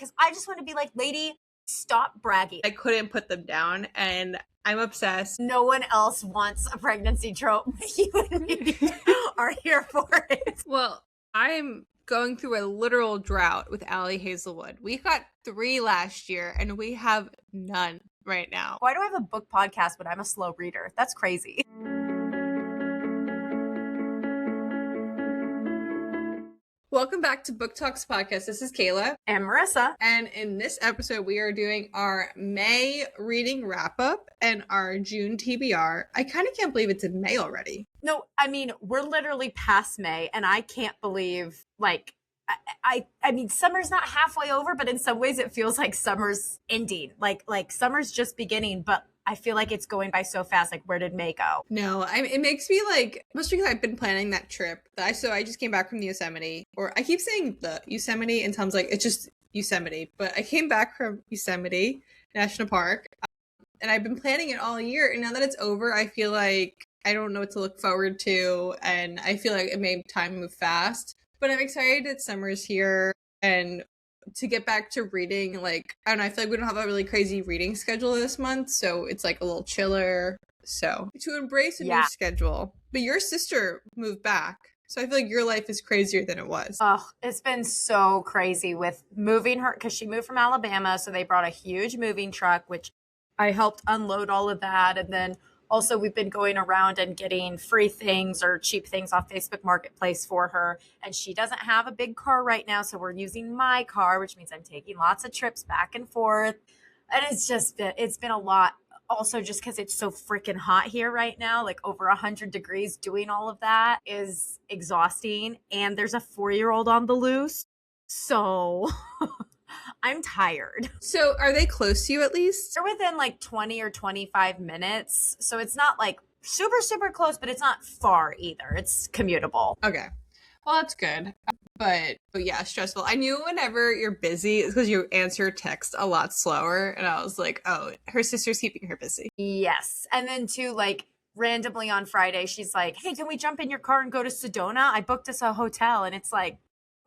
because I just want to be like, lady, stop bragging. I couldn't put them down, and I'm obsessed. No one else wants a pregnancy trope. You and me are here for it. Well, I'm going through a literal drought with Allie Hazelwood. We got 3 last year, and we have none right now. Why do I have a book podcast when I'm a slow reader? That's crazy. Welcome back to Book Talks Podcast. This is Kayla. And Marisa. And in this episode, we are doing our May reading wrap-up and our June TBR. I kind of can't believe it's in May already. No, I mean, we're literally past May, and I can't believe, like, I mean, summer's not halfway over, but in some ways it feels like summer's ending. Like summer's just beginning, but I feel like it's going by so fast. Like, where did May go? No, it makes me like, mostly because I've been planning that trip. So I just came back from Yosemite, or I keep saying the Yosemite, and Tom's like, it's just Yosemite. But I came back from Yosemite National Park, and I've been planning it all year. And now that it's over, I feel like I don't know what to look forward to, and I feel like it made time move fast. But I'm excited that summer's here and to get back to reading. Like, I don't know, I feel like we don't have a really crazy reading schedule this month, so it's like a little chiller. So to embrace a new schedule. But your sister moved back, so I feel like your life is crazier than it was. Oh, it's been so crazy with moving her, because she moved from Alabama, so they brought a huge moving truck, which I helped unload all of that. And then also, we've been going around and getting free things or cheap things off Facebook Marketplace for her. And she doesn't have a big car right now, so we're using my car, which means I'm taking lots of trips back and forth. And it's been a lot. Also, just because it's so freaking hot here right now, like over 100 degrees, doing all of that is exhausting. And there's a 4-year-old on the loose. So I'm tired. So are they close to you at least? They're within like 20 or 25 minutes. So it's not like super, super close, but it's not far either. It's commutable. Okay. Well, that's good. But yeah, stressful. I knew whenever you're busy, it's because you answer text a lot slower. And I was like, oh, her sister's keeping her busy. Yes. And then too, like, randomly on Friday, she's like, hey, can we jump in your car and go to Sedona? I booked us a hotel. And it's like,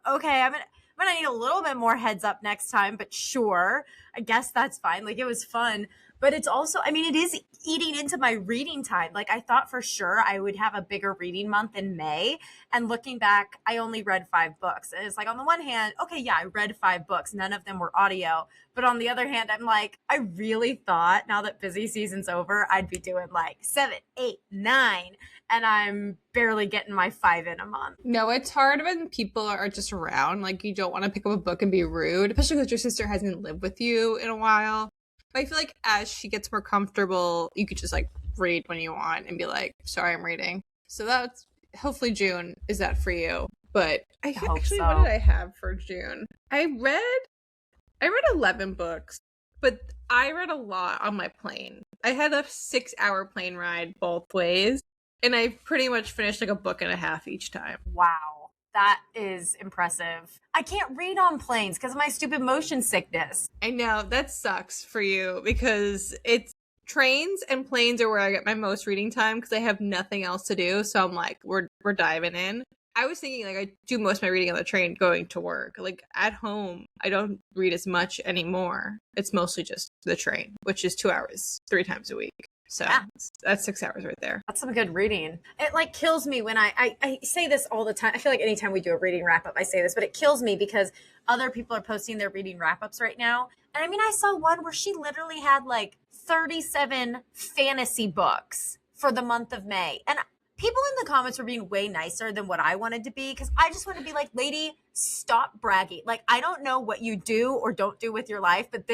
okay, I'm gonna need a little bit more heads up next time, but sure, I guess that's fine. Like, it was fun, but it's also, I mean, it is eating into my reading time. Like, I thought for sure I would have a bigger reading month in May, and looking back, I only read 5 books. And it's like, on the one hand, okay, yeah, I read 5 books. None of them were audio. But on the other hand, I'm like, I really thought now that busy season's over, I'd be doing like 7, 8, 9. And I'm barely getting my 5 in a month. No, it's hard when people are just around. Like, you don't want to pick up a book and be rude, especially because your sister hasn't lived with you in a while. But I feel like as she gets more comfortable, you could just like read when you want and be like, sorry, I'm reading. So that's hopefully June is that for you. But I actually, what did I have for June? I read 11 books, but I read a lot on my plane. I had a 6-hour plane ride both ways. And I pretty much finished like a book and a half each time. Wow. That is impressive. I can't read on planes because of my stupid motion sickness. I know, that sucks for you because it's trains and planes are where I get my most reading time because I have nothing else to do. So I'm like, we're diving in. I was thinking like I do most of my reading on the train going to work. Like at home, I don't read as much anymore. It's mostly just the train, which is 2 hours, 3 times a week. So that's 6 hours right there. That's some good reading. It like kills me when I say this all the time. I feel like anytime we do a reading wrap up, I say this, but it kills me because other people are posting their reading wrap ups right now. And I mean, I saw one where she literally had like 37 fantasy books for the month of May. And people in the comments were being way nicer than what I wanted to be because I just want to be like, lady, stop bragging. Like, I don't know what you do or don't do with your life, but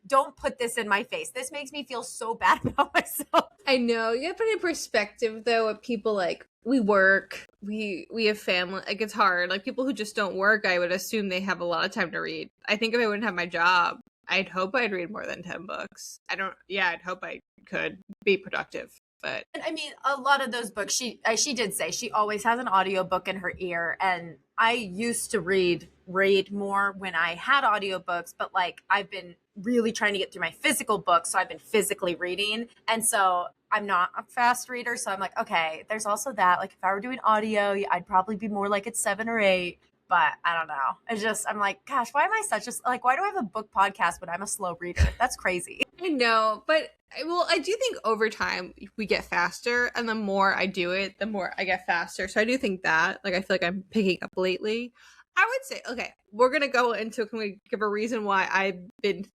don't put this in my face. This makes me feel so bad about myself. I know. You have to put in perspective, though, of people like, we work, we have family. Like, it's hard. Like, people who just don't work, I would assume they have a lot of time to read. I think if I wouldn't have my job, I'd hope I'd read more than 10 books. I'd hope I could be productive. But I mean, a lot of those books, she did say she always has an audiobook in her ear. And I used to read more when I had audiobooks, but like I've been really trying to get through my physical books. So I've been physically reading. And so I'm not a fast reader. So I'm like, okay, there's also that. Like if I were doing audio, I'd probably be more like at 7 or 8. but I don't know. It's just, I'm like, gosh, why am I such a, like, why do I have a book podcast when I'm a slow reader? That's crazy. I know, but I do think over time we get faster, and the more I do it, the more I get faster. So I do think that, like, I feel like I'm picking up lately. I would say, okay, we're gonna go into, can we give a reason why I've been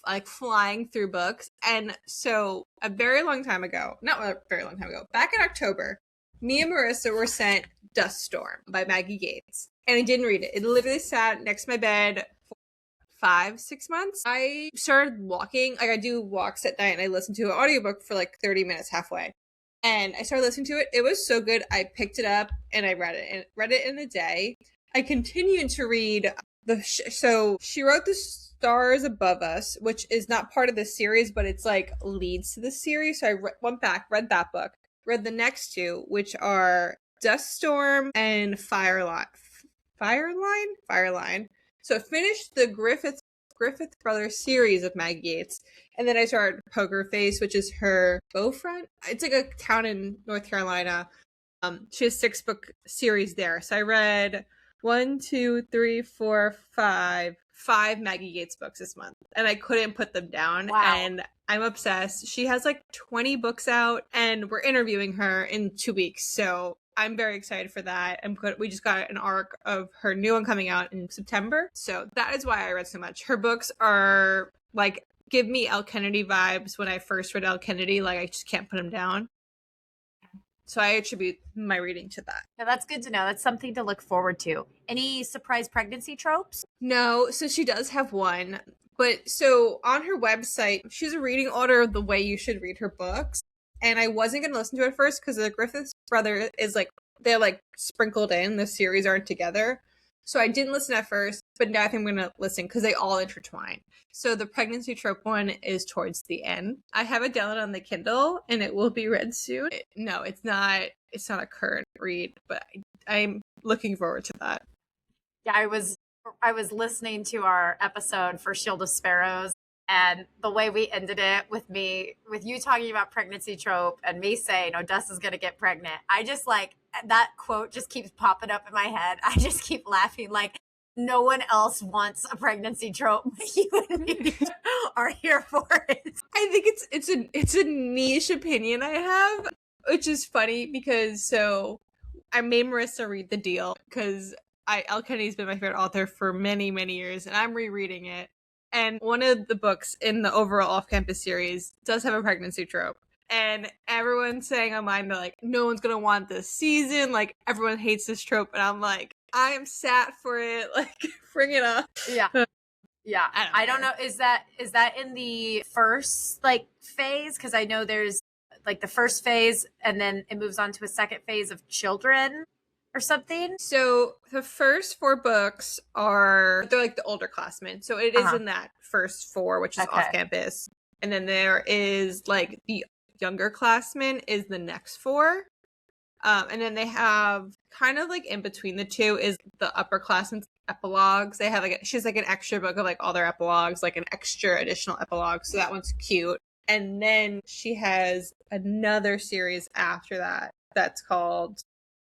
like flying through books? And so a very long time ago, not a very long time ago, back in October, me and Marisa were sent Dust Storm by Maggie Gates, and I didn't read it. It literally sat next to my bed for 5-6 months. I started walking, like I do walks at night, and I listened to an audiobook for like 30 minutes halfway. And I started listening to it. It was so good. I picked it up and I read it. And read it in a day. I continued to read so she wrote The Stars Above Us, which is not part of the series, but it's like leads to the series. So I went back, read that book, read the next two, which are Dust Storm and Fireline. So I finished the Griffith Brothers series of Maggie Gates, and then I started Poker Face, which is her Beaufront. It's like a town in North Carolina. She has 6-book series there. So I read 5 Maggie Gates books this month, and I couldn't put them down. Wow. And I'm obsessed. She has like 20 books out, and we're interviewing her in 2 weeks. So I'm very excited for that. We just got an arc of her new one coming out in September. So that is why I read so much. Her books are like, give me Elle Kennedy vibes when I first read Elle Kennedy. Like, I just can't put them down. So I attribute my reading to that. Yeah, that's good to know. That's something to look forward to. Any surprise pregnancy tropes? No, so she does have one. But so on her website, she's a reading order of the way you should read her books. And I wasn't going to listen to it at first because the Griffiths brother is like, they're like sprinkled in. The series aren't together. So I didn't listen at first, but now I think I'm going to listen because they all intertwine. So the pregnancy trope one is towards the end. I have it downloaded on the Kindle and it will be read soon. No, it's not a current read, but I'm looking forward to that. Yeah, I was listening to our episode for Shield of Sparrows, and the way we ended it with you talking about pregnancy trope and me saying, "Oh, Dust is going to get pregnant." I just like, that quote just keeps popping up in my head. I just keep laughing like, no one else wants a pregnancy trope. You and me are here for it. I think it's a niche opinion I have, which is funny because so I made Marisa read The Deal because Elle Kennedy's been my favorite author for many, many years, and I'm rereading it. And one of the books in the overall off-campus series does have a pregnancy trope. And everyone's saying online, they're like, no one's going to want this season. Like, everyone hates this trope. And I'm like, I am sad for it. Like, bring it up. Yeah. Yeah. I don't know. Is that in the first, like, phase? Because I know there's, like, the first phase, and then it moves on to a second phase of children or something. So the first 4 books they're like the older classmen. So it is in that first 4, which is off campus. And then there is like the younger classmen is the next 4. And then they have kind of like in between the two is the upperclassmen's epilogues. They have she's like an extra book of like all their epilogues, like an extra additional epilogue. So that one's cute. And then she has another series after that that's called,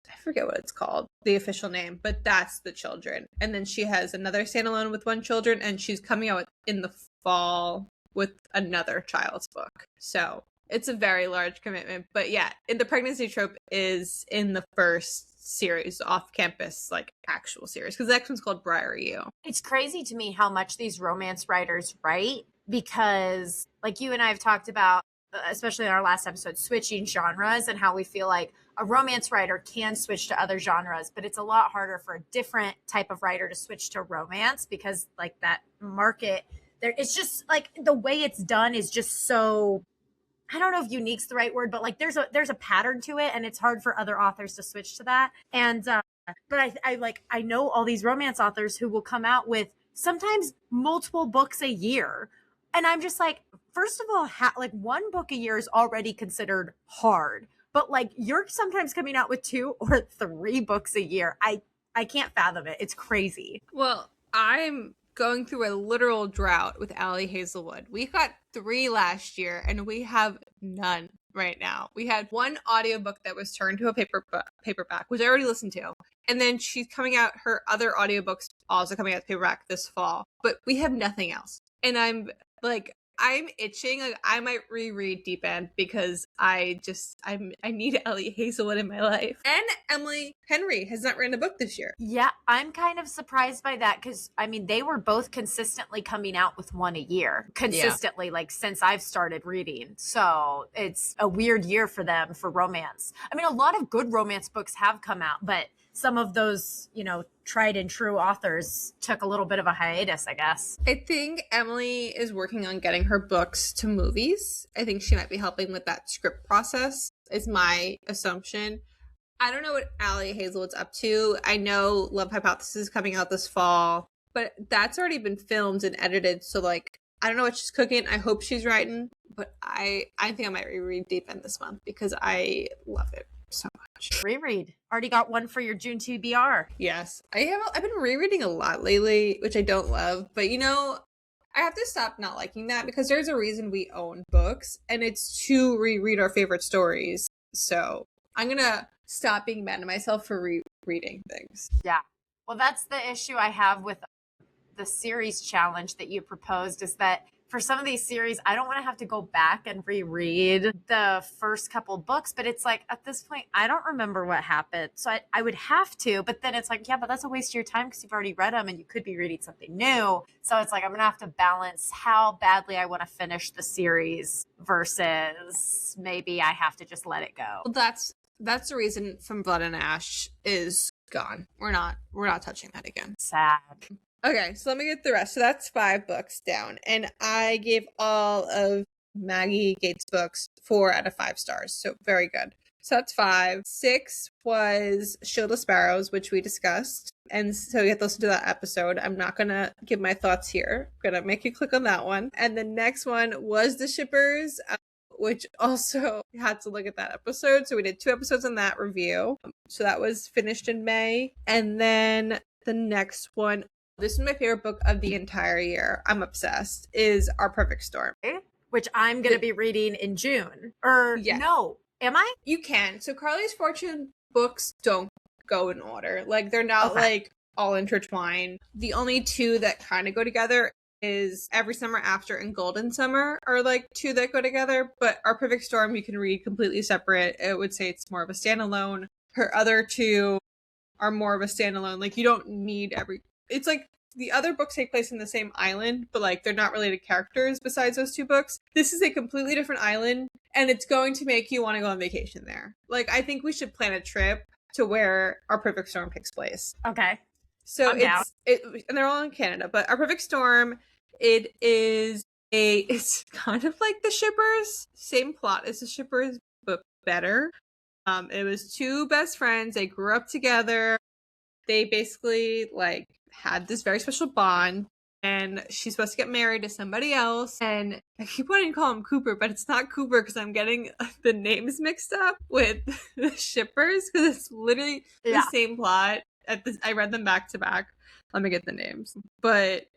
I forget what it's called, the official name, but that's the children. And then she has another standalone with 1 children, and she's coming out in the fall with another child's book. So it's a very large commitment. But yeah, the pregnancy trope is in the first series, off-campus, like actual series, because the next one's called Briar U. It's crazy to me how much these romance writers write, because like you and I have talked about, especially in our last episode, switching genres and how we feel like a romance writer can switch to other genres, but it's a lot harder for a different type of writer to switch to romance because like that market there, it's just like the way it's done is just so, I don't know if unique's the right word, but like there's a pattern to it, and it's hard for other authors to switch to that. And but I know all these romance authors who will come out with sometimes multiple books a year, and I'm just like, first of all, like 1 book a year is already considered hard, but like you're sometimes coming out with 2 or 3 books a year. I can't fathom it. It's crazy. Well, I'm going through a literal drought with Allie Hazelwood. We got 3 last year and we have none right now. We had 1 audiobook that was turned to a paperback, which I already listened to. And then she's coming out, her other audiobooks also coming out to paperback this fall. But we have nothing else. And I'm itching. Like, I might reread Deep End because I need Ellie Hazelwood in my life. And Emily Henry has not written a book this year. Yeah, I'm kind of surprised by that because, I mean, they were both consistently coming out with one a year. Consistently, like, since I've started reading. So it's a weird year for them for romance. I mean, a lot of good romance books have come out, but some of those, you know, tried and true authors took a little bit of a hiatus, I guess. I think Emily is working on getting her books to movies. I think she might be helping with that script process, is my assumption. I don't know what Allie Hazelwood's up to. I know Love Hypothesis is coming out this fall, but that's already been filmed and edited. So, like, I don't know what she's cooking. I hope she's writing, but I think I might reread Deep End this month because I love it so much. Reread. Already got one for your June TBR. Yes. I've been rereading a lot lately, which I don't love, but you know, I have to stop not liking that because there's a reason we own books, and it's to reread our favorite stories. So I'm gonna stop being mad at myself for rereading things. Yeah. Well, that's the issue I have with the series challenge that you proposed, is that for some of these series, I don't want to have to go back and reread the first couple books, but it's like, at this point, I don't remember what happened. So I would have to, but then it's like, yeah, but that's a waste of your time because you've already read them and you could be reading something new. So it's like, I'm going to have to balance how badly I want to finish the series versus maybe I have to just let it go. Well, that's the reason From Blood and Ash is gone. We're not touching that again. Sad. Okay, so let me get the rest. So that's 5 books down. And I gave all of Maggie Gates' books 4 out of 5 stars. So very good. So that's 5. 6 was Shield of Sparrows, which we discussed. And so you have to listen to that episode. I'm not going to give my thoughts here. I'm going to make you click on that one. And the next one was The Shippers, which also had to look at that episode. So we did 2 episodes on that review. So that was finished in May. And then the next one, this is my favorite book of the entire year. I'm obsessed. Is Our Perfect Storm, which I'm going to be reading in June. No, am I? You can. So Carly's Fortune books don't go in order. Like, they're not like all intertwined. The only 2 that kind of go together is Every Summer After and Golden Summer are like 2 that go together. But Our Perfect Storm you can read completely separate. I would say it's more of a standalone. Her other 2 are more of a standalone. Like, you don't need it's like the other books take place in the same island, but like they're not related characters besides those 2 books. This is a completely different island, and it's going to make you want to go on vacation there. Like, I think we should plan a trip to where Our Perfect Storm takes place. Okay. So and they're all in Canada, but Our Perfect Storm, it's kind of like The Shippers, same plot as The Shippers, but better. It was 2 best friends. They grew up together. They basically like had this very special bond, and she's supposed to get married to somebody else. And I keep wanting to call him Cooper, but it's not Cooper because I'm getting the names mixed up with The Shippers because it's literally the same plot. I read them back to back. Let me get the names. But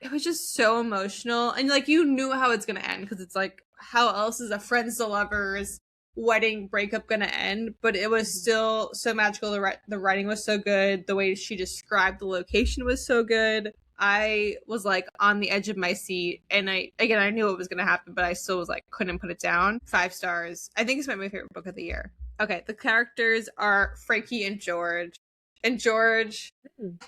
it was just so emotional, and like you knew how it's gonna end because it's like, how else is a friends to lovers wedding breakup gonna end? But it was still so magical. The writing was so good. The way she described the location was so good. I was like on the edge of my seat, and I knew what was gonna happen, but I still was like, couldn't put it down. 5 stars. I think it's my favorite book of the year. Okay, the characters are Frankie and George. And George,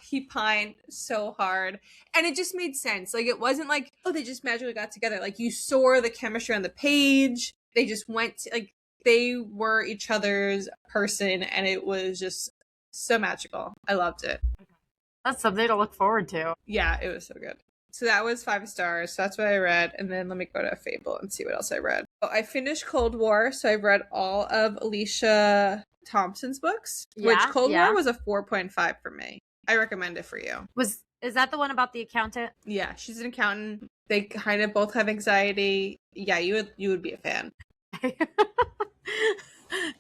he pined so hard. And it just made sense. Like, it wasn't like, oh, they just magically got together. Like, you saw the chemistry on the page. They just went to, like, they were each other's person, and it was just so magical. I loved it. That's something to look forward to. Yeah, it was so good. So that was 5 stars. So that's what I read. And then let me go to Fable and see what else I read. Oh, I finished Cold War. So I read all of Alicia Thompson's books, which Cold War was a 4.5 for me. I recommend it for you. Is that the one about the accountant? Yeah, she's an accountant. They kind of both have anxiety. Yeah, you would be a fan.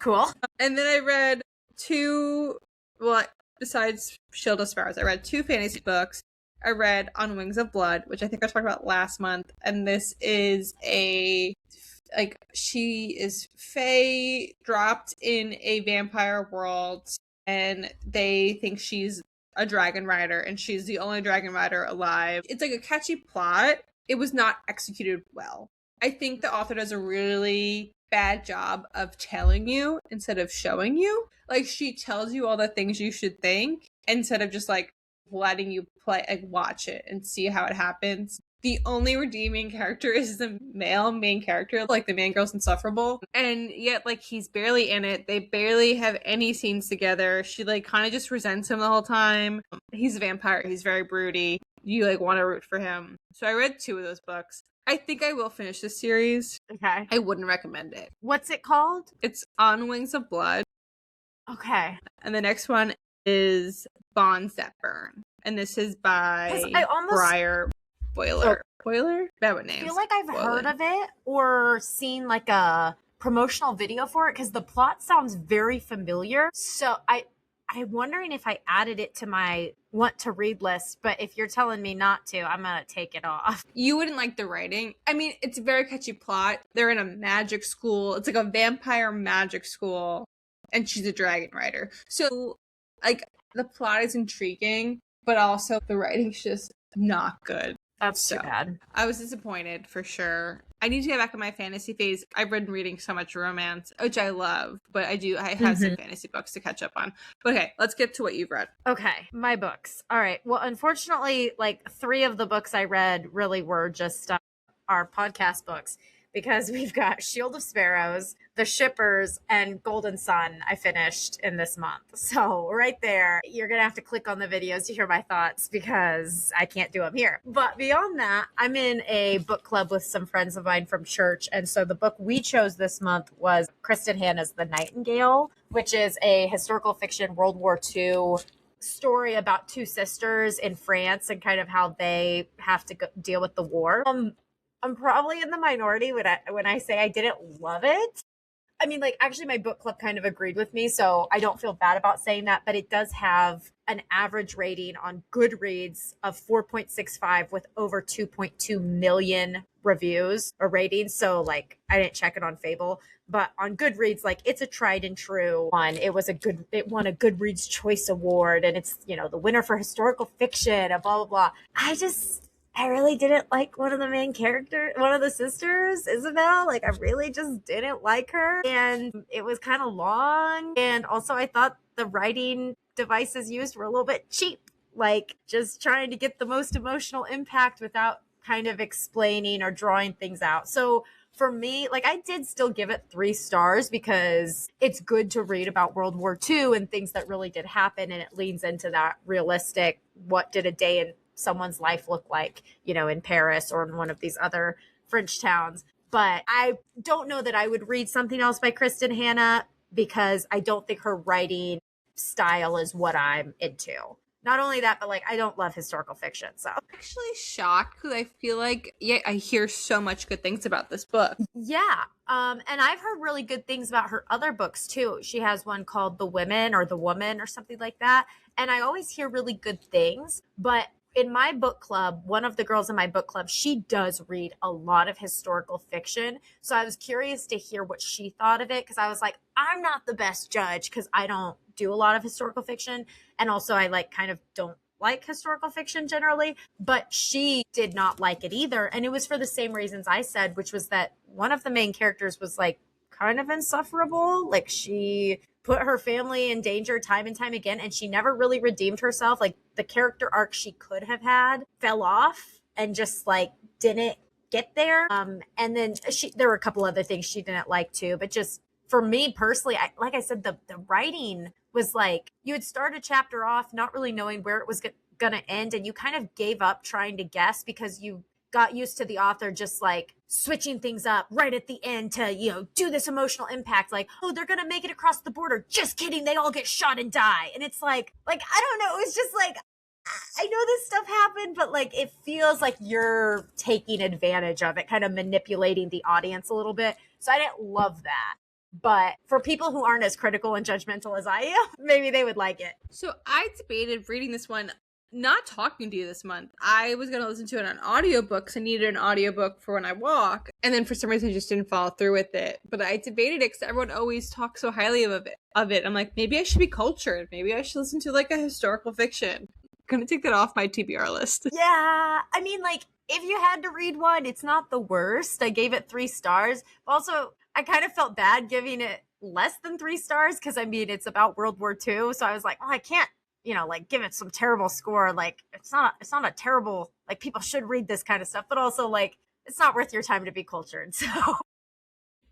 Cool. And then I read 2, besides Shield of Sparrows, I read 2 fantasy books. I read On Wings of Blood, which I think I talked about last month. And this is she is fae dropped in a vampire world. and they think she's a dragon rider and she's the only dragon rider alive. It's like a catchy plot. It was not executed well. I think the author does a really bad job of telling you instead of showing you. Like, she tells you all the things you should think instead of just like letting you play, like, watch it and see how it happens. The only redeeming character is the male main character, like the main girl's insufferable. And yet, like, he's barely in it. They barely have any scenes together. She, like, kind of just resents him the whole time. He's a vampire. He's very broody. You, like, want to root for him. So I read 2 of those books. I think I will finish this series. Okay. I wouldn't recommend it. What's it called? It's On Wings of Blood. Okay. And the next one is Bonds That Burn. And this is by Briar Boiler. Boiler? Bad with names. I feel like I've heard of it or seen like a promotional video for it because the plot sounds very familiar. So I'm wondering if I added it to my want to read list, but if you're telling me not to, I'm gonna take it off. You wouldn't like the writing. I mean, it's a very catchy plot. They're in a magic school. It's like a vampire magic school, and she's a dragon rider. So, like, the plot is intriguing, but also the writing's just not good. That's too bad. I was disappointed for sure. I need to get back in my fantasy phase. I've been reading so much romance, which I love, but I have some fantasy books to catch up on. But okay, let's get to what you've read. Okay, my books. All right. Well, unfortunately, like 3 of the books I read really were just our podcast books because we've got Shield of Sparrows, The Shippers, and Golden Sun I finished in this month. So right there, you're going to have to click on the videos to hear my thoughts because I can't do them here. But beyond that, I'm in a book club with some friends of mine from church. And so the book we chose this month was Kristen Hanna's The Nightingale, which is a historical fiction World War II story about 2 sisters in France and kind of how they have to deal with the war. I'm probably in the minority when I say I didn't love it. I mean, like, actually, my book club kind of agreed with me, so I don't feel bad about saying that, but it does have an average rating on Goodreads of 4.65 with over 2.2 million reviews or ratings. So, like, I didn't check it on Fable, but on Goodreads, like, it's a tried and true one. It won a Goodreads Choice Award, and it's, you know, the winner for historical fiction and blah, blah, blah. I really didn't like one of the sisters, Isabel. Like, I really just didn't like her. And it was kind of long. And also, I thought the writing devices used were a little bit cheap. Like, just trying to get the most emotional impact without kind of explaining or drawing things out. So for me, like, I did still give it 3 stars because it's good to read about World War II and things that really did happen. And it leans into that realistic, what did a day in someone's life look like, you know, in Paris or in one of these other French towns. But I don't know that I would read something else by Kristen Hanna because I don't think her writing style is what I'm into. Not only that, but like, I don't love historical fiction. So I'm actually shocked because I feel like, I hear so much good things about this book. Yeah. And I've heard really good things about her other books too. She has one called The Women or The Woman or something like that. And I always hear really good things, but in my book club, one of the girls in my book club, she does read a lot of historical fiction. So I was curious to hear what she thought of it because I was like, I'm not the best judge because I don't do a lot of historical fiction. And also I like kind of don't like historical fiction generally, but she did not like it either. And it was for the same reasons I said, which was that one of the main characters was like kind of insufferable. Like, she put her family in danger time and time again, and she never really redeemed herself. Like, the character arc she could have had fell off and just like didn't get there. And then there were a couple other things she didn't like too, but just for me personally, like I said, the writing was like, you would start a chapter off not really knowing where it was going to end, and you kind of gave up trying to guess because you got used to the author just like switching things up right at the end to, you know, do this emotional impact. Like, oh, they're going to make it across the border. Just kidding. They all get shot and die. And it's like, I don't know. It was just like, I know this stuff happened, but like, it feels like you're taking advantage of it, kind of manipulating the audience a little bit. So I didn't love that. But for people who aren't as critical and judgmental as I am, maybe they would like it. So I debated reading this one. not talking to you this month. I was going to listen to it on audiobook because I needed an audiobook for when I walk. And then for some reason, I just didn't follow through with it. But I debated it because everyone always talks so highly of it. I'm like, maybe I should be cultured. Maybe I should listen to like a historical fiction. I'm going to take that off my TBR list. Yeah. I mean, like, if you had to read one, it's not the worst. I gave it 3 stars. Also, I kind of felt bad giving it less than 3 stars because, I mean, it's about World War II. So I was like, oh, I can't, like give it some terrible score. Like, it's not a terrible, like, people should read this kind of stuff, but also, like, it's not worth your time to be cultured. So,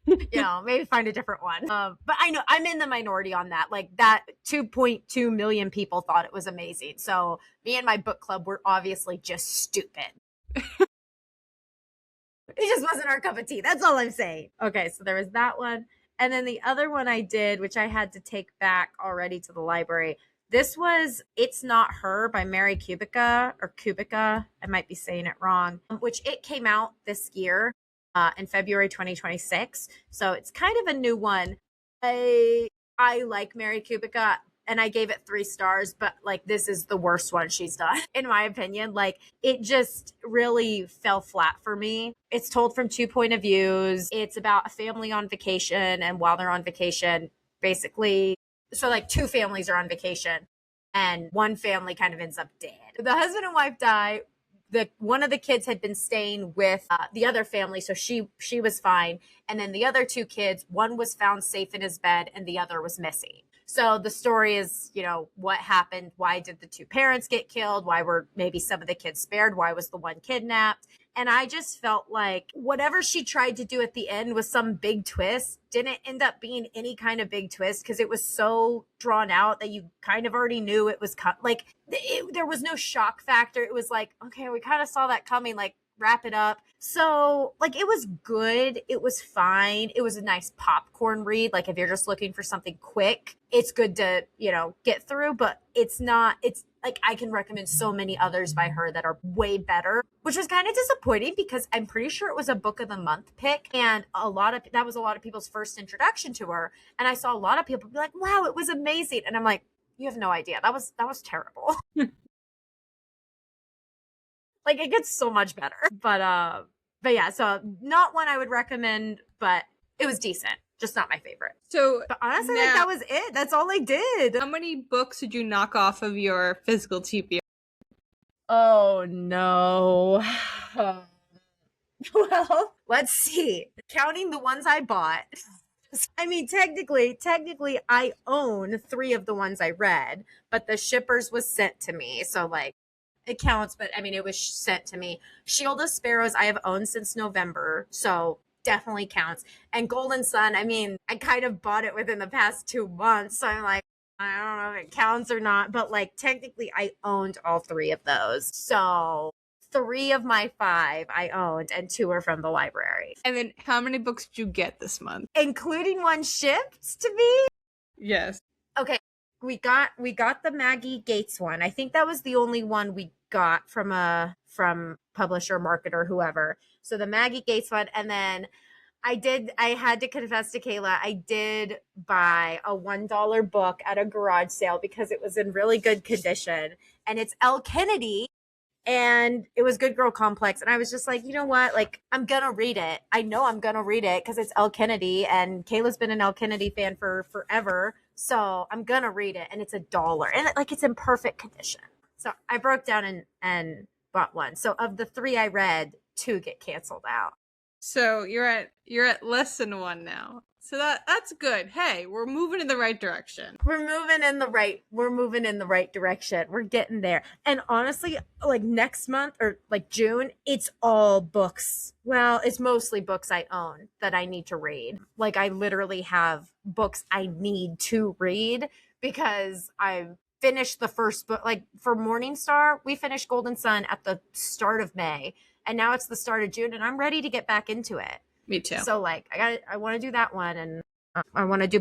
maybe find a different one. But I know I'm in the minority on that. Like, that 2.2 million people thought it was amazing. So me and my book club were obviously just stupid. It just wasn't our cup of tea. That's all I'm saying. Okay, so there was that one. And then the other one I did, which I had to take back already to the library. This was It's Not Her by Mary Kubica, or Kubica. I might be saying it wrong, which it came out this year in February 2026. So it's kind of a new one. I like Mary Kubica, and I gave it 3 stars, but like, this is the worst one she's done, in my opinion. Like, it just really fell flat for me. It's told from 2 point of views. It's about a family on vacation, and while they're on vacation, basically, so like 2 families are on vacation, and one family kind of ends up dead. The husband and wife die. One of the kids had been staying with the other family, so she was fine. And then the other 2 kids, one was found safe in his bed, and the other was missing. So the story is, what happened? Why did the 2 parents get killed? Why were maybe some of the kids spared? Why was the one kidnapped? And I just felt like whatever she tried to do at the end was some big twist didn't end up being any kind of big twist, because it was so drawn out that you kind of already knew it was there was no shock factor. It was like, okay, we kind of saw that coming, like, wrap it up. So, like, it was good. It was fine. It was a nice popcorn read. Like, if you're just looking for something quick, it's good to, get through, but it's like, I can recommend so many others by her that are way better, which was kind of disappointing because I'm pretty sure it was a book of the month pick. And that was a lot of people's first introduction to her. And I saw a lot of people be like, wow, it was amazing. And I'm like, you have no idea. That was terrible. Like, it gets so much better. But yeah, so not one I would recommend, but it was decent. Just not my favorite. So, but honestly, like, that was it. That's all I did. How many books did you knock off of your physical TBR? Oh, no. Well, let's see. Counting the ones I bought. I mean, technically, I own 3 of the ones I read, but the shippers was sent to me. So, like, it counts, but I mean, it was sent to me. Shield of Sparrows I have owned since November, so definitely counts. And Golden Sun, I mean, I kind of bought it within the past 2 months, so I'm like, I don't know if it counts or not, but like, technically I owned all 3 of those. So 3 of my 5 I owned, and 2 are from the library. And then how many books did you get this month? Including one shipped to me? Yes. Okay. We got the Maggie Gates one. I think that was the only one we got from publisher, marketer, whoever. So the Maggie Gates one. And then I had to confess to Kayla, I did buy a $1 book at a garage sale because it was in really good condition. And it's Elle Kennedy. And it was Good Girl Complex. And I was just like, you know what? Like, I'm going to read it. I know I'm going to read it because it's Elle Kennedy. And Kayla's been an Elle Kennedy fan for forever. So I'm going to read it. And it's $1. And like, it's in perfect condition. So I broke down and bought one. So of the 3 I read, 2 get canceled out. So you're at less than 1 now. So that's good. Hey, we're moving in the right direction. We're moving in the right direction. We're getting there. And honestly, like, next month or like June, it's all books. Well, it's mostly books I own that I need to read. Like, I literally have books I need to read because I finished the first book. Like, for Morningstar, we finished Golden Sun at the start of May, and now it's the start of June, and I'm ready to get back into it. Me too. So, like, I want to do that one, and I want to do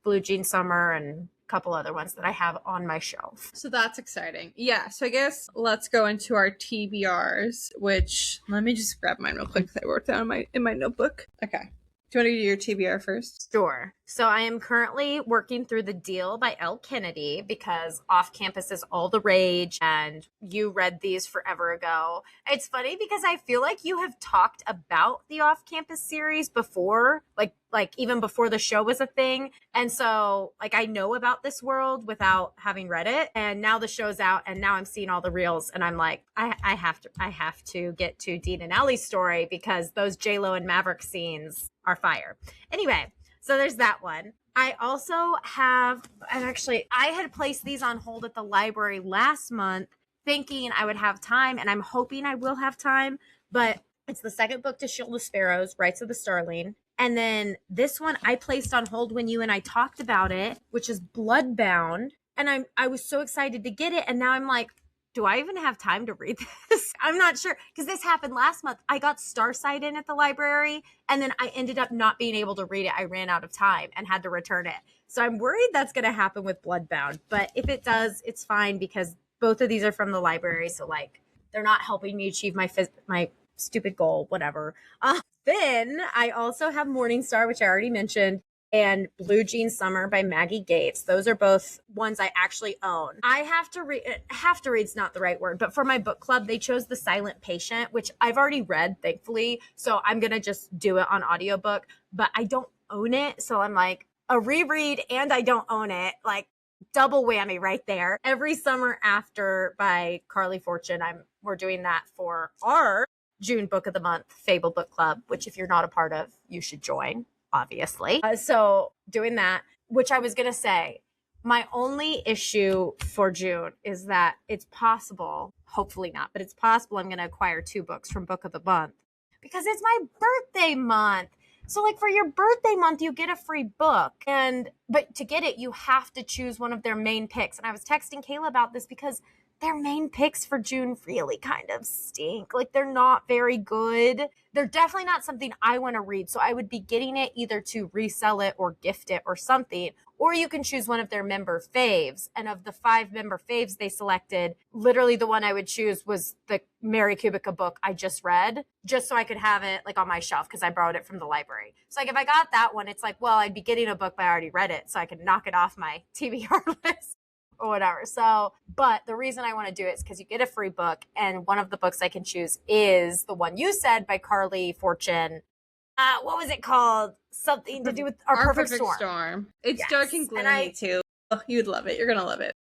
Blue Jean Summer and a couple other ones that I have on my shelf. So that's exciting. Yeah, so I guess let's go into our TBRs, which, let me just grab mine real quick because I wrote down in my notebook. Okay. Do you want to do your TBR first? Sure. So I am currently working through The Deal by Elle Kennedy because off campus is all the rage and you read these forever ago. It's funny because I feel like you have talked about the off campus series before, like even before the show was a thing. And so like I know about this world without having read it. And now the show's out and now I'm seeing all the reels and I'm like, I have to get to Dean and Allie's story because those J-Lo and Maverick scenes are fire. Anyway, so there's that one. I also have, and actually, I had placed these on hold at the library last month thinking I would have time, and I'm hoping I will have time, but it's the second book to Shield of Sparrows, Rights of the Starling. And then this one I placed on hold when you and I talked about it, which is Bloodbound. And I was so excited to get it, and now I'm like, do I even have time to read this? I'm not sure because this happened last month. I got Starsight in at the library and then I ended up not being able to read it. I ran out of time and had to return it. So I'm worried that's going to happen with Bloodbound. But if it does, it's fine because both of these are from the library. So like they're not helping me achieve my stupid goal, whatever. Then I also have Morningstar, which I already mentioned, and Blue Jean Summer by Maggie Gates. Those are both ones I actually own. I have to read's not the right word, but for my book club, they chose The Silent Patient, which I've already read, thankfully. So I'm going to just do it on audiobook, but I don't own it. So I'm like a reread and I don't own it. Like double whammy right there. Every Summer After by Carly Fortune. We're doing that for our June book of the month, Fable Book Club, which if you're not a part of, you should join. Obviously. So doing that, which I was going to say, my only issue for June is that it's possible, hopefully not, but it's possible I'm going to acquire 2 books from Book of the Month because it's my birthday month. So like for your birthday month, you get a free book. But to get it, you have to choose one of their main picks. And I was texting Kayla about this because their main picks for June really kind of stink. Like they're not very good. They're definitely not something I want to read. So I would be getting it either to resell it or gift it or something. Or you can choose one of their member faves. And of the 5 member faves they selected, literally the one I would choose was the Mary Kubica book I just read, just so I could have it like on my shelf because I borrowed it from the library. So like if I got that one, it's like, well, I'd be getting a book, but I already read it. So I could knock it off my TBR list. Or whatever. So, but the reason I want to do it is because you get a free book, and one of the books I can choose is the one you said by Carly Fortune. What was it called? Something to do with Our Perfect Storm. It's dark and gloomy too. Oh, you'd love it. You're gonna love it.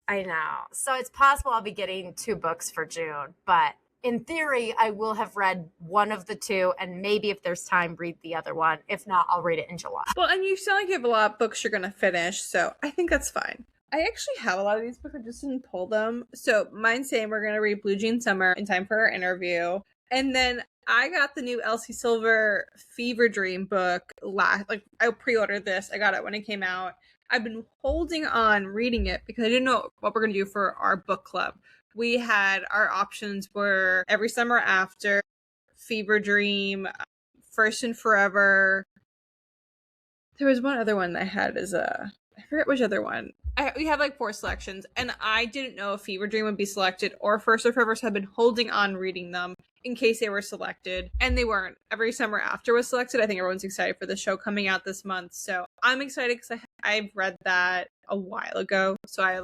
I know. So it's possible I'll be getting 2 books for June, but in theory, I will have read one of the 2, and maybe if there's time, read the other one. If not, I'll read it in July. Well, and you sound like you have a lot of books you're gonna finish, so I think that's fine. I actually have a lot of these books. I just didn't pull them. So mine's saying we're going to read Blue Jean Summer in time for our interview. And then I got the new Elsie Silver Fever Dream book I pre-ordered this. I got it when it came out. I've been holding on reading it because I didn't know what we're going to do for our book club. We had our options were Every Summer After, Fever Dream, First and Forever. There was one other one that I had I forget which other one. We have like 4 selections, and I didn't know if Fever Dream would be selected or First and Forever, so I've been holding on reading them in case they were selected, and they weren't. Every Summer After was selected. I think everyone's excited for the show coming out this month, so I'm excited because I've read that a while ago, so I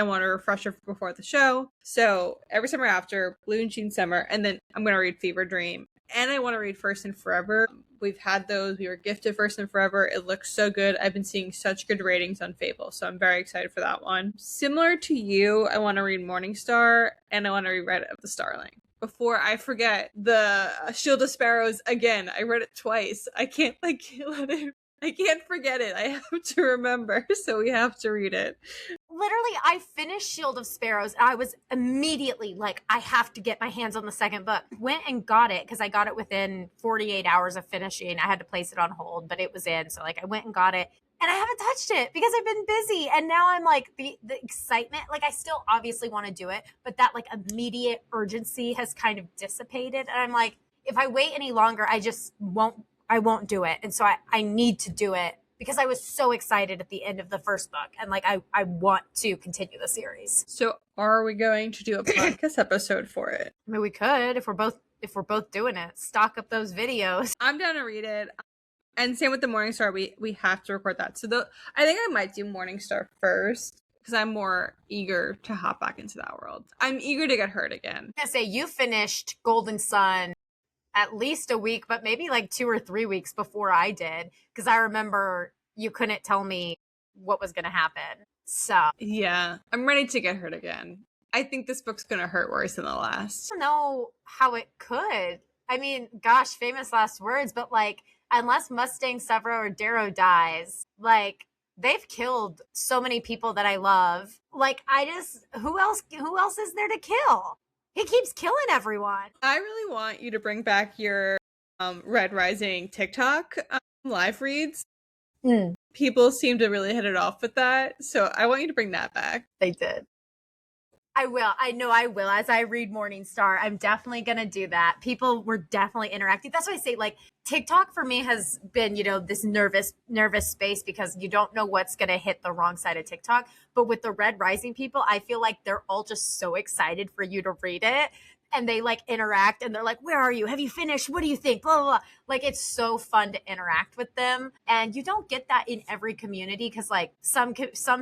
want a refresher before the show. So Every Summer After, Blue Jean Summer, and then I'm going to read Fever Dream. And I want to read First and Forever. We've had those. We were gifted First and Forever. It looks so good. I've been seeing such good ratings on Fable, so I'm very excited for that one. Similar to you, I want to read Morningstar, and I want to read Right of the Starling. Before I forget, the Shield of Sparrows, again, I read it twice. I can't forget it. I have to remember, so we have to read it. Literally, I finished Shield of Sparrows. And I was immediately like, I have to get my hands on the second book. Went and got it because I got it within 48 hours of finishing. I had to place it on hold, but it was in. So like I went and got it. And I haven't touched it because I've been busy. And now I'm like the excitement, like I still obviously want to do it, but that like immediate urgency has kind of dissipated. And I'm like, if I wait any longer, I won't do it. And so I need to do it because I was so excited at the end of the first book. And like, I want to continue the series. So are we going to do a podcast episode for it? I mean, we could, if we're both doing it, stock up those videos. I'm down to read it. And same with the Morningstar. We have to record that. So I think I might do Morningstar first because I'm more eager to hop back into that world. I'm eager to get hurt again. I'm gonna say you finished Golden Sun at least a week, but maybe like 2 or 3 weeks before I did, because I remember you couldn't tell me what was gonna happen. So yeah, I'm ready to get hurt again. I think this book's gonna hurt worse than the last. I don't know how it could. I mean, gosh, famous last words, but like, unless Mustang Severo or Darrow dies, like, they've killed so many people that I love. Like, who else is there to kill? He keeps killing everyone. I really want you to bring back your Red Rising TikTok live reads. People seem to really hit it off with that, so I want you to bring that back. They did. I will. I know I will. As I read Morningstar, I'm definitely going to do that. People were definitely interacting. That's why I say, like, TikTok for me has been, this nervous space because you don't know what's going to hit the wrong side of TikTok. But with the Red Rising people, I feel like they're all just so excited for you to read it. And they like interact and they're like, where are you? Have you finished? What do you think? Blah, blah, blah. Like, it's so fun to interact with them. And you don't get that in every community because like some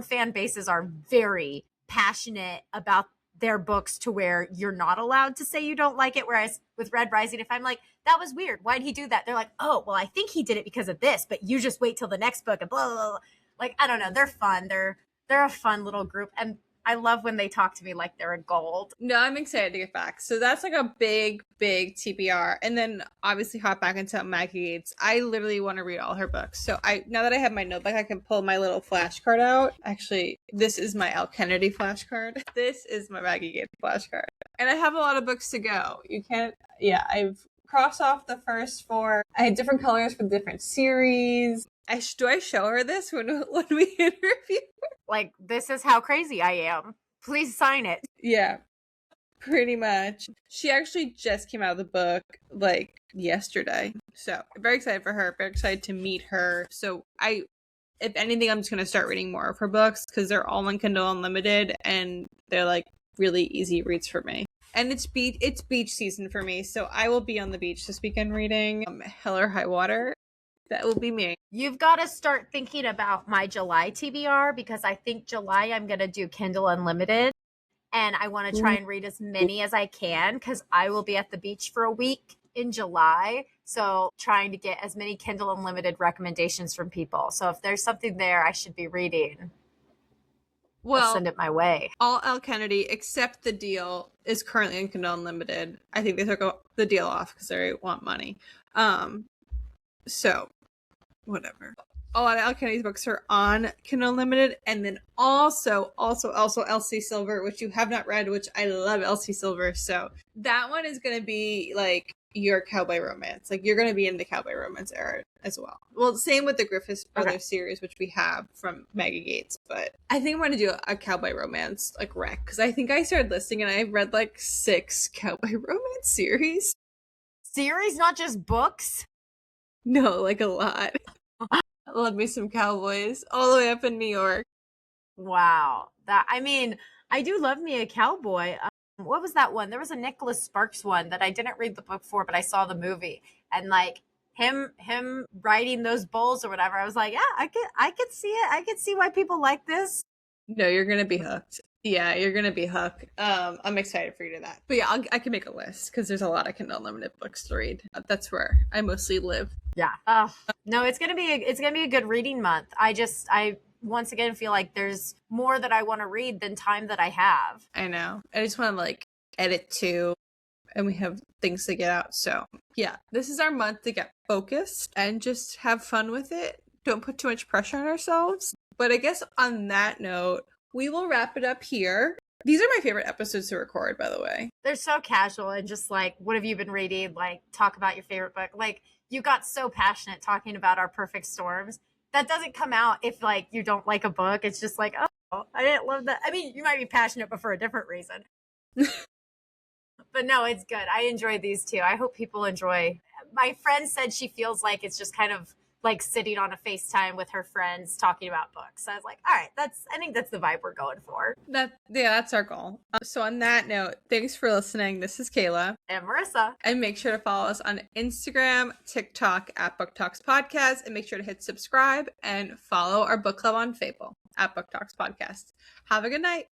fan bases are very passionate about their books to where you're not allowed to say you don't like it. Whereas with Red Rising, if I'm like, that was weird, why'd he do that? They're like, oh, well, I think he did it because of this, but you just wait till the next book and blah, blah, blah. Like, I don't know. They're fun. They're a fun little group. And I love when they talk to me like they're a gold. No, I'm excited to get back. So that's like a big TBR. And then obviously hop back into Maggie Gates. I literally want to read all her books. So now that I have my notebook, I can pull my little flashcard out. Actually, this is my Elle Kennedy flashcard. This is my Maggie Gates flashcard. And I have a lot of books to go. I've crossed off the first 4. I had different colors for different series. Do I show her this when we interview? Like, this is how crazy I am. Please sign it. Yeah, pretty much. She actually just came out of the book like yesterday. So I'm very excited for her. Very excited to meet her. So if anything, I'm just going to start reading more of her books because they're all on Kindle Unlimited and they're like really easy reads for me. And it's beach season for me. So I will be on the beach this weekend reading Hell or High Water. That will be me. You've got to start thinking about my July TBR because I think July I'm going to do Kindle Unlimited. And I want to try and read as many as I can because I will be at the beach for a week in July. So trying to get as many Kindle Unlimited recommendations from people. So if there's something there I should be reading, I'll send it my way. All Elle Kennedy except The Deal is currently in Kindle Unlimited. I think they took the deal off because they want money. So whatever. A lot of Elle Kennedy's books are on Kindle Unlimited, and then also Elsie Silver, which you have not read, which I love Elsie Silver. So that one is going to be like your cowboy romance. Like you're going to be in the cowboy romance era as well. Well, same with the Griffith Brothers series, which we have from Maggie Gates. But I think I'm going to do a cowboy romance like rec because I think I started listing and I've read like 6 cowboy romance series. Series, not just books? No, like a lot. I love me some cowboys all the way up in New York. Wow. I do love me a cowboy. What was that one? There was a Nicholas Sparks one that I didn't read the book for, but I saw the movie. And like him riding those bulls or whatever, I was like, yeah, I could see it. I could see why people like this. No, you're gonna be hooked. Yeah, you're gonna be hooked. I'm excited for you to that. But yeah, I can make a list because there's a lot of Kindle Unlimited books to read. That's where I mostly live. Yeah. No, it's gonna be a good reading month. I once again feel like there's more that I want to read than time that I have. I know. I just want to like edit too, and we have things to get out. So yeah, this is our month to get focused and just have fun with it. Don't put too much pressure on ourselves. But I guess on that note, we will wrap it up here. These are my favorite episodes to record, by the way. They're so casual and just like, what have you been reading? Like, talk about your favorite book. Like, you got so passionate talking about Our Perfect Storms. That doesn't come out if like you don't like a book. It's just like, oh, I didn't love that. I mean, you might be passionate, but for a different reason. But no, it's good. I enjoyed these too. I hope people enjoy. My friend said she feels like it's just kind of like sitting on a FaceTime with her friends talking about books. So I was like, all right, I think that's the vibe we're going for. That's our goal. So on that note, thanks for listening. This is Kayla. And Marisa. And make sure to follow us on Instagram, TikTok at Book Talks Podcast, and make sure to hit subscribe and follow our book club on Fable at Book Talks Podcast. Have a good night.